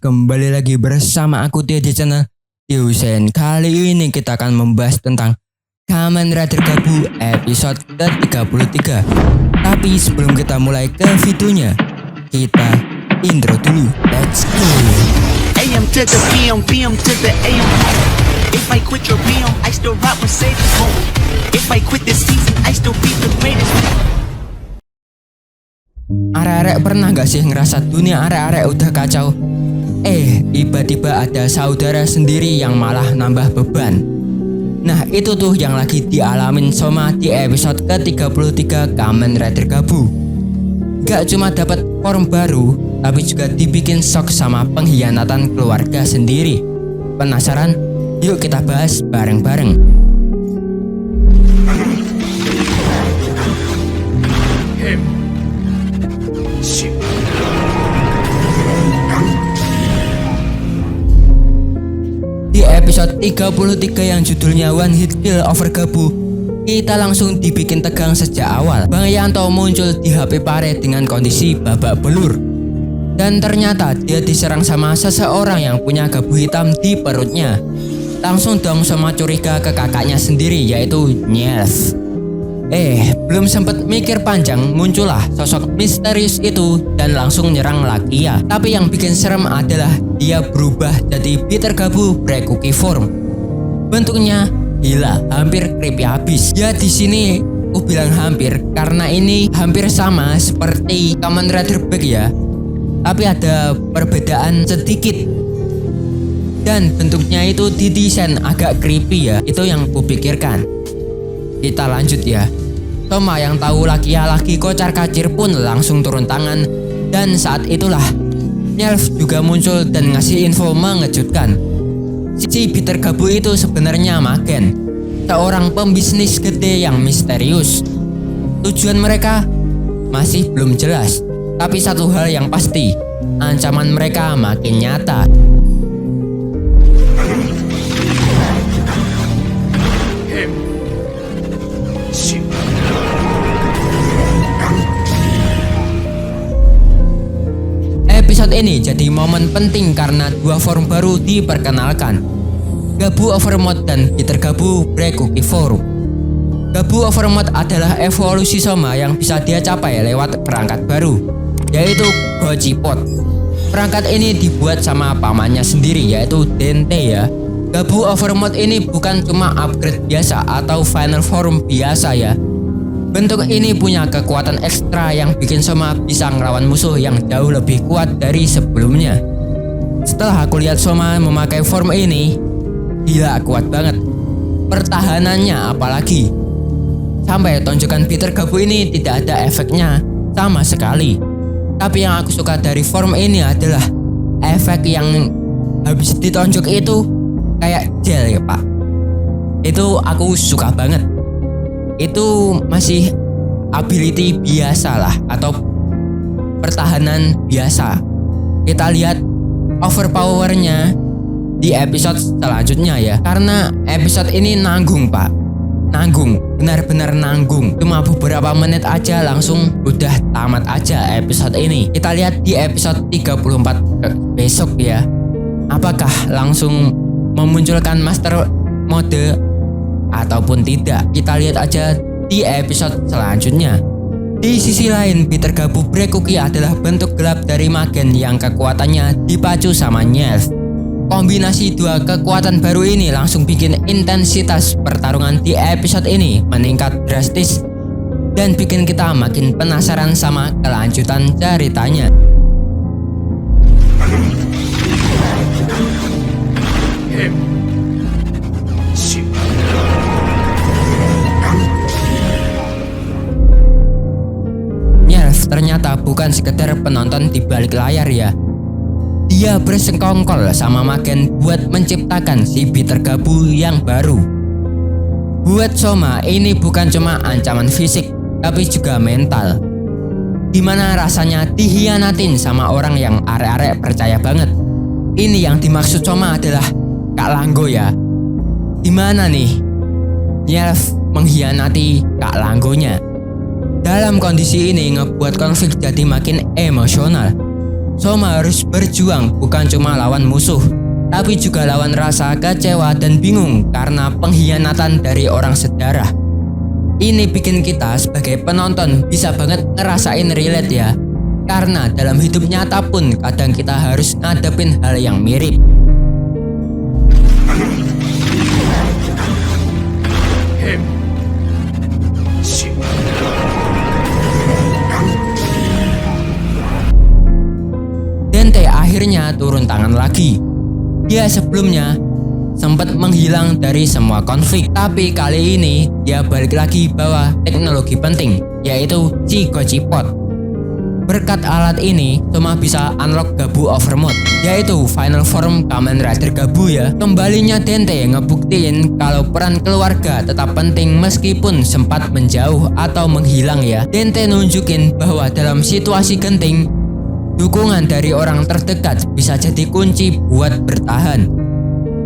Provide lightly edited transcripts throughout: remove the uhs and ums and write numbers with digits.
kembali lagi bersama aku Tio di channel Tio Sen. Kali ini kita akan membahas tentang Kamen Rider Gabu episode ke-33. Tapi sebelum kita mulai ke videonya, kita intro dulu. Let's go. AM to the PM, PM to the AM. If I quit your PM, I still rock with Satan's home. If I quit this season, I still be the greatest. Arek-arek pernah gak sih ngerasa dunia arek-arek udah kacau? Tiba-tiba ada saudara sendiri yang malah nambah beban. Nah itu tuh yang lagi dialamin Soma di episode ke-33 Kamen Rider Gabu. Gak cuma dapat form baru, tapi juga dibikin shock sama pengkhianatan keluarga sendiri. Penasaran? Yuk kita bahas bareng-bareng. Di episode 33 yang judulnya One Hit Kill Over Gabu, kita langsung dibikin tegang sejak awal. Bang Yanto muncul di HP Pare dengan kondisi babak belur. Dan ternyata dia diserang sama seseorang yang punya gabu hitam di perutnya. Langsung dong Soma curiga ke kakaknya sendiri, yaitu Nyelf. Belum sempet mikir panjang, muncullah sosok misterius itu dan langsung nyerang Lakia. Tapi yang bikin serem adalah dia berubah jadi Peter Gabu Brekuki form. Bentuknya gila, hampir creepy habis. Ya di sini aku bilang hampir karena ini hampir sama seperti Kamen Rider Back ya. Tapi ada perbedaan sedikit. Dan bentuknya itu didesain agak creepy ya. Itu yang kupikirkan. Kita lanjut ya. Soma yang tahu Lakia lagi kocar-kacir pun langsung turun tangan. Dan saat itulah Nyelf juga muncul dan ngasih info mengejutkan. Si Peter Gabu itu sebenarnya Magen, seorang pembisnis gede yang misterius. Tujuan mereka masih belum jelas. Tapi satu hal yang pasti, ancaman mereka makin nyata. Episode ini jadi momen penting karena dua form baru diperkenalkan, Gabu Overmode dan Peter Gabu Brekuki form. Gabu Overmode adalah evolusi Soma yang bisa dia capai lewat perangkat baru, yaitu Gojipot. Perangkat ini dibuat sama pamannya sendiri, yaitu Dente ya. Gabu Overmode ini bukan cuma upgrade biasa atau final form biasa ya. Bentuk ini punya kekuatan ekstra yang bikin Soma bisa ngelawan musuh yang jauh lebih kuat dari sebelumnya. Setelah aku lihat Soma memakai form ini, gila kuat banget. Pertahanannya apalagi. Sampai tonjokan Peter Gabu ini tidak ada efeknya sama sekali. Tapi yang aku suka dari form ini adalah efek yang habis ditonjok itu kayak gel ya pak. Itu aku suka banget. Itu masih ability biasa lah atau pertahanan biasa. Kita lihat overpowernya di episode selanjutnya ya. Karena episode ini nanggung pak, nanggung, benar-benar nanggung. Cuma beberapa menit aja langsung udah tamat aja episode ini. Kita lihat di episode 34 besok ya. Apakah langsung memunculkan master mode ataupun tidak? Kita lihat aja di episode selanjutnya. Di sisi lain, Peter Gabu Brekuki adalah bentuk gelap dari Magen yang kekuatannya dipacu sama Nyelf. Kombinasi dua kekuatan baru ini langsung bikin intensitas pertarungan di episode ini meningkat drastis dan bikin kita makin penasaran sama kelanjutan ceritanya. Nyelf ternyata bukan sekedar penonton di balik layar ya. Dia bersekongkol sama Magen buat menciptakan si Peter Gabu yang baru. Buat Soma ini bukan cuma ancaman fisik, tapi juga mental. Gimana rasanya dihianatin sama orang yang arek-arek percaya banget. Ini yang dimaksud Soma adalah Kak Langgo ya. Gimana nih Nyelf mengkhianati Kak Langgonya. Dalam kondisi ini ngebuat konflik jadi makin emosional. Soma harus berjuang bukan cuma lawan musuh, tapi juga lawan rasa kecewa dan bingung karena pengkhianatan dari orang sedarah. Ini bikin kita sebagai penonton bisa banget ngerasain relate ya, karena dalam hidup nyata pun kadang kita harus ngadepin hal yang mirip. Dente akhirnya turun tangan lagi. Dia sebelumnya sempat menghilang dari semua konflik, tapi kali ini dia balik lagi bawa teknologi penting, yaitu si Gojipot. Berkat alat ini, Soma bisa unlock Gabu Overmode, yaitu final form Kamen Rider Gabu ya. Kembalinya Dente ngebuktiin kalau peran keluarga tetap penting meskipun sempat menjauh atau menghilang ya. Dente nunjukin bahwa dalam situasi genting, dukungan dari orang terdekat bisa jadi kunci buat bertahan.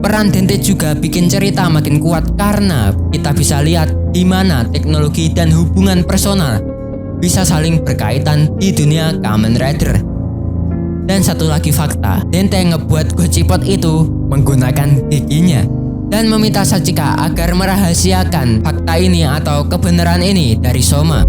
Peran Dente juga bikin cerita makin kuat karena kita bisa lihat di mana teknologi dan hubungan personal bisa saling berkaitan di dunia Kamen Rider. Dan satu lagi fakta, Dente ngebuat Gojipot itu menggunakan giginya dan meminta Sachika agar merahasiakan fakta ini atau kebenaran ini dari Soma.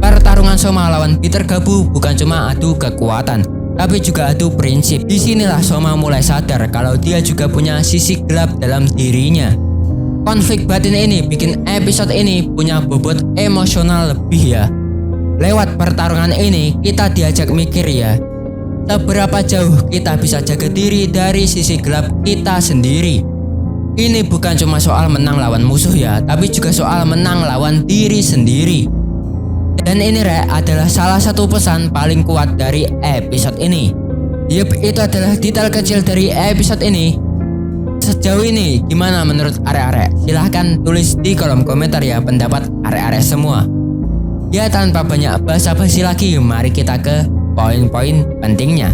Pertarungan Soma lawan Peter Gabu bukan cuma adu kekuatan, tapi juga adu prinsip. Disinilah Soma mulai sadar kalau dia juga punya sisi gelap dalam dirinya. Konflik batin ini bikin episode ini punya bobot emosional lebih ya. Lewat pertarungan ini kita diajak mikir ya, seberapa jauh kita bisa jaga diri dari sisi gelap kita sendiri. Ini bukan cuma soal menang lawan musuh ya, tapi juga soal menang lawan diri sendiri. Dan ini adalah salah satu pesan paling kuat dari episode ini. Yup, itu adalah detail kecil dari episode ini. Sejauh ini gimana menurut arek-arek? Silahkan tulis di kolom komentar ya pendapat arek-arek semua. Ya tanpa banyak basa-basi lagi, mari kita ke poin-poin pentingnya.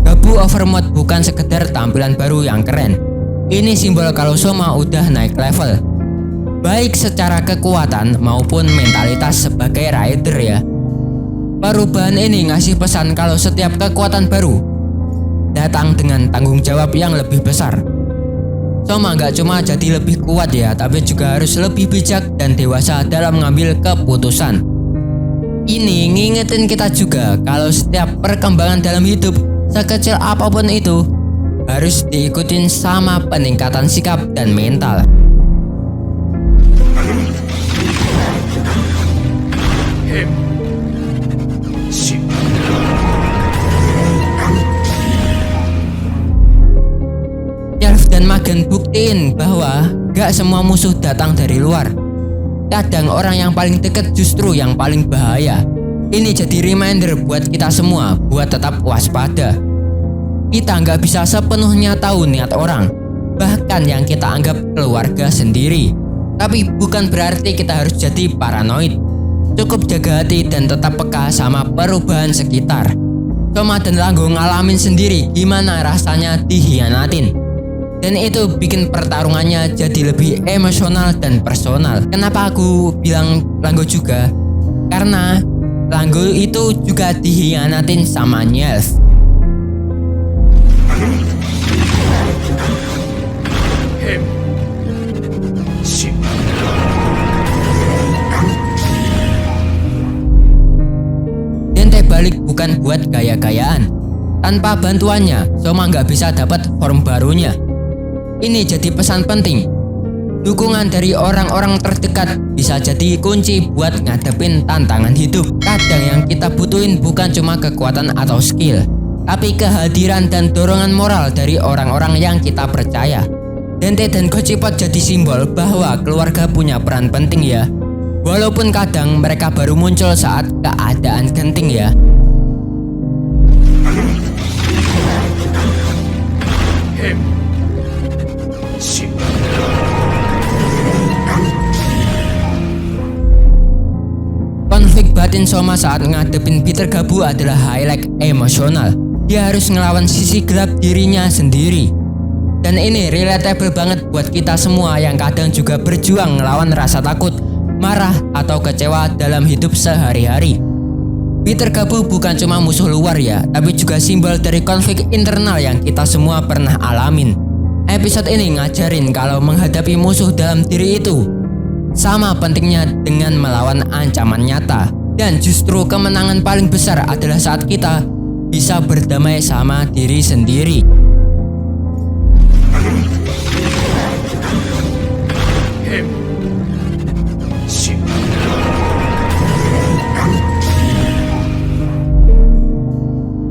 Gabu Overmode bukan sekedar tampilan baru yang keren. Ini simbol kalau Soma udah naik level, baik secara kekuatan maupun mentalitas sebagai rider ya. Perubahan ini ngasih pesan kalau setiap kekuatan baru datang dengan tanggung jawab yang lebih besar. Soma nggak cuma jadi lebih kuat ya, tapi juga harus lebih bijak dan dewasa dalam mengambil keputusan. Ini ngingetin kita juga kalau setiap perkembangan dalam hidup, sekecil apapun itu, harus diikutin sama peningkatan sikap dan mental. Shelf dan Magen buktiin bahwa gak semua musuh datang dari luar. Kadang orang yang paling dekat justru yang paling bahaya. Ini jadi reminder buat kita semua buat tetap waspada. Kita nggak bisa sepenuhnya tahu niat orang, bahkan yang kita anggap keluarga sendiri. Tapi bukan berarti kita harus jadi paranoid. Cukup jaga hati dan tetap peka sama perubahan sekitar. Soma dan Langgo ngalamin sendiri gimana rasanya dikhianatin. Dan itu bikin pertarungannya jadi lebih emosional dan personal. Kenapa aku bilang Langgo juga? Karena Langgo itu juga dikhianatin sama Nyelf. Dente balik bukan buat gaya-gayaan. Tanpa bantuannya, Soma nggak bisa dapat form barunya. Ini jadi pesan penting. Dukungan dari orang-orang terdekat bisa jadi kunci buat ngadepin tantangan hidup. Kadang yang kita butuhin bukan cuma kekuatan atau skill, tapi kehadiran dan dorongan moral dari orang-orang yang kita percaya. Dente dan Gojipot jadi simbol bahwa keluarga punya peran penting ya. Walaupun kadang mereka baru muncul saat keadaan genting ya. batin Soma saat ngadepin Peter Gabu adalah highlight emosional. Dia harus ngelawan sisi gelap dirinya sendiri. Dan ini relatable banget buat kita semua yang kadang juga berjuang ngelawan rasa takut, marah, atau kecewa dalam hidup sehari-hari. Peter Gabu bukan cuma musuh luar ya, tapi juga simbol dari konflik internal yang kita semua pernah alamin. Episode ini ngajarin kalau menghadapi musuh dalam diri itu sama pentingnya dengan melawan ancaman nyata. Dan justru kemenangan paling besar adalah saat kita bisa berdamai sama diri sendiri.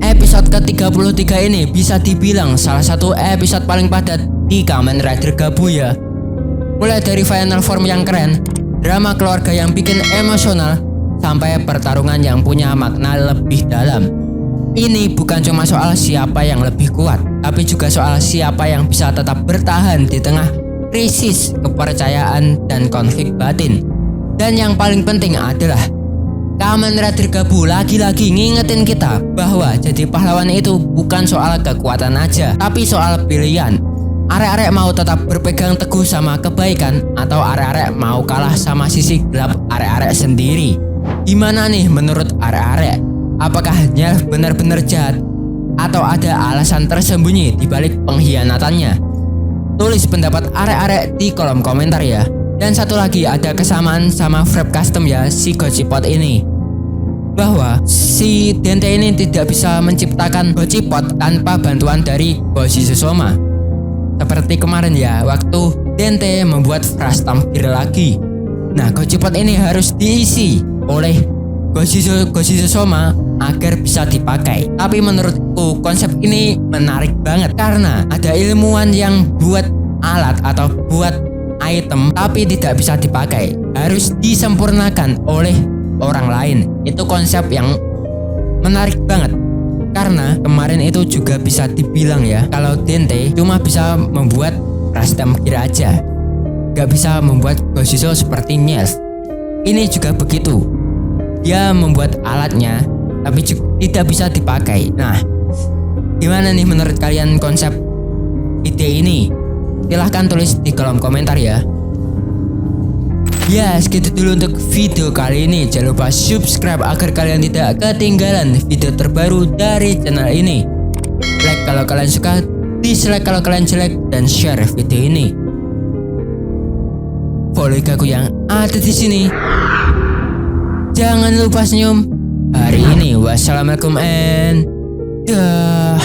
Episode ke-33 ini bisa dibilang salah satu episode paling padat di Kamen Rider Gabu ya. Mulai dari final form yang keren, drama keluarga yang bikin emosional, sampai pertarungan yang punya makna lebih dalam. Ini bukan cuma soal siapa yang lebih kuat, tapi juga soal siapa yang bisa tetap bertahan di tengah krisis kepercayaan dan konflik batin. Dan yang paling penting adalah Kamen Rider Gabu lagi-lagi ngingetin kita bahwa jadi pahlawan itu bukan soal kekuatan aja, tapi soal pilihan. Arek-arek mau tetap berpegang teguh sama kebaikan, atau arek-arek mau kalah sama sisi gelap arek-arek sendiri? Gimana nih menurut arek-arek? Apakah Nyelf benar-benar jahat, atau ada alasan tersembunyi di balik pengkhianatannya? Tulis pendapat arek-arek di kolom komentar ya. Dan satu lagi, ada kesamaan sama Frap Custom ya, si Gojipot ini, bahwa si Dente ini tidak bisa menciptakan Gojipot tanpa bantuan dari Goshizo Soma. Seperti kemarin ya, waktu Dente membuat Frastam Gear lagi. Nah, Gojipot ini harus diisi oleh Goshizo Soma agar bisa dipakai. Tapi menurutku konsep ini menarik banget karena ada ilmuwan yang buat alat atau buat item tapi tidak bisa dipakai, harus disempurnakan oleh orang lain. Itu konsep yang menarik banget. Karena kemarin itu juga bisa dibilang ya, kalau Dente cuma bisa membuat Frastam Gear aja, gak bisa membuat Goshizo seperti Nyelf. Ini juga begitu, dia membuat alatnya tapi tidak bisa dipakai. Nah, gimana nih menurut kalian konsep ide ini? Silahkan tulis di kolom komentar ya. Ya, segitu dulu untuk video kali ini. Jangan lupa subscribe agar kalian tidak ketinggalan video terbaru dari channel ini. Like kalau kalian suka, dislike kalau kalian jelek, dan share video ini. Follow aku yang ada di sini. Jangan lupa senyum hari ini. Wassalamualaikum and dah.